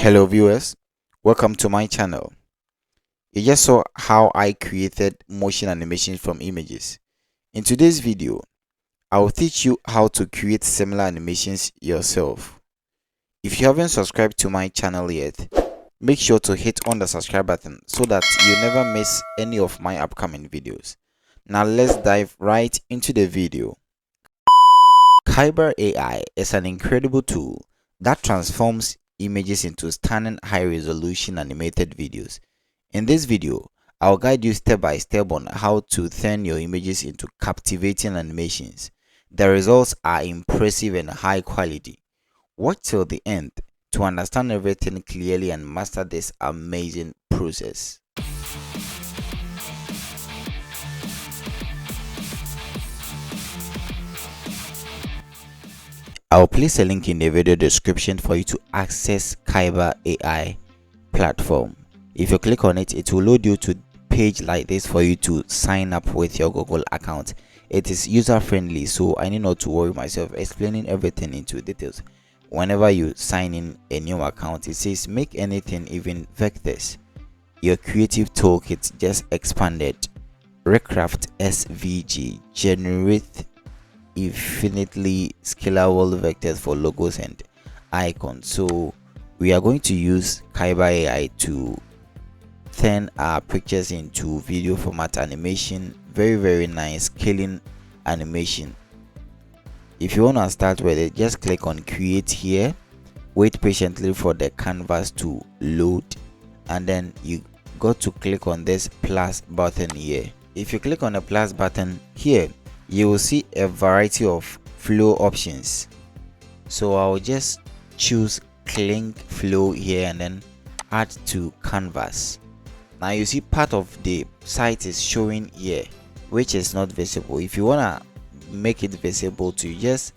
Hello viewers, welcome to my channel. You just saw how I created motion animations from images. In today's video, I will teach you how to create similar animations yourself. If you haven't subscribed to my channel yet, make sure to hit on the subscribe button so that you never miss any of my upcoming videos. Now let's dive right into the video. Kaiber AI is an incredible tool that transforms images into stunning high-resolution animated videos. In this video, I'll guide you step by step on how to turn your images into captivating animations. The results are impressive and high quality. Watch till the end to understand everything clearly and master this amazing process. I'll place a link in the video description for you to access Kaiber AI platform. If you click on it, it will load you to a page like this for you to sign up with your Google account. It is user friendly, so I need not to worry myself explaining everything into details. Whenever you sign in a new account, it says make anything, even vectors. Your creative toolkit just expanded. Recraft SVG, generate infinitely scalable vectors for logos and icons. So we are going to use Kaiber AI to turn our pictures into video format animation. Very nice scaling animation. If you want to start with it, just click on create here, wait patiently for the canvas to load, and then you got to click on this plus button here. If you click on the plus button here, you will see a variety of flow options. So I'll just choose clean flow here and then add to canvas. Now you see part of the site is showing here, which is not visible. If you wanna make it visible, to just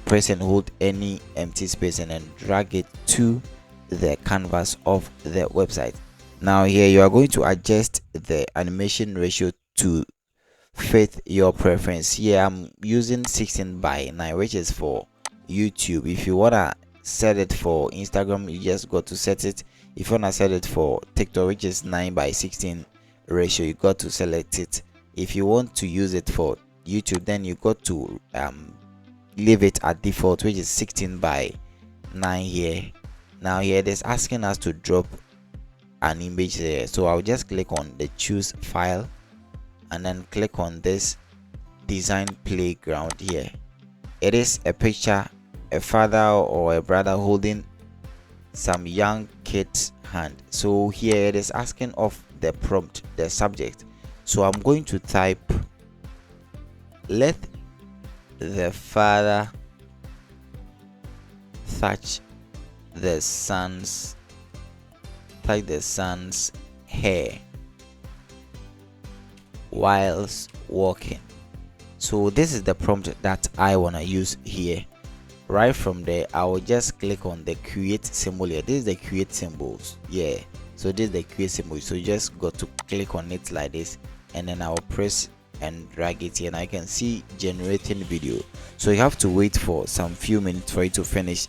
press and hold any empty space and then drag it to the canvas of the website. Now here you are going to adjust the animation ratio to fit your preference. Here I'm using 16:9, which is for YouTube. If you wanna set it for Instagram, you just got to set it. If you wanna set it for TikTok, which is 9:16 ratio, you got to select it. If you want to use it for YouTube, then you got to leave it at default, which is 16:9 here. Now here it is asking us to drop an image there, so I'll just click on the choose file and then click on this design playground here. It is a picture, a father or a brother holding some young kid's hand. So here it is asking of the prompt, the subject. So I'm going to type, let the father touch the son's hair whilst walking. So this is the prompt that I want to use here. Right from there, I will just click on the create symbol here. This is the create symbols, yeah. So this is the create symbol, so you just got to click on it like this, and then I will press and drag it here. Now you can see generating video, so you have to wait for some few minutes for it to finish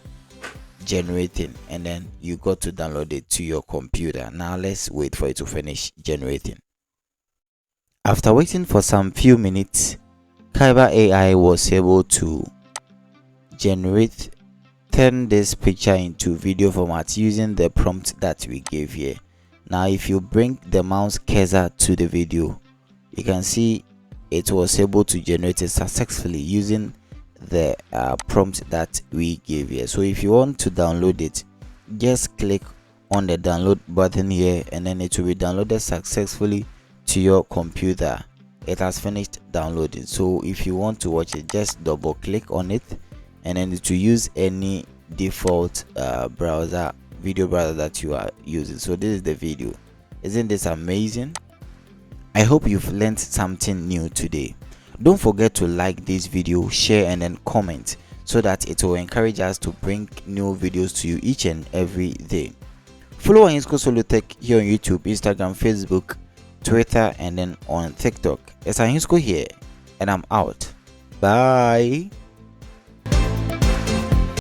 generating, and then you got to download it to your computer. Now let's wait for it to finish generating. After waiting for some few minutes, Kaiber AI was able to turn this picture into video format using the prompt that we gave here. Now if you bring the mouse cursor to the video, you can see it was able to generate it successfully using the prompt that we gave here. So if you want to download it, just click on the download button here, and then it will be downloaded successfully to your computer. It has finished downloading. So if you want to watch it, just double click on it, and then to use any default video browser that you are using. So this is the video. Isn't this amazing? I hope you've learned something new today. Don't forget to like this video, share, and then comment, so that it will encourage us to bring new videos to you each and every day. Follow Ahinsko Solo Tech here on YouTube, Instagram, Facebook, Twitter, and then on TikTok. It's Ahinsko here, and I'm out. Bye.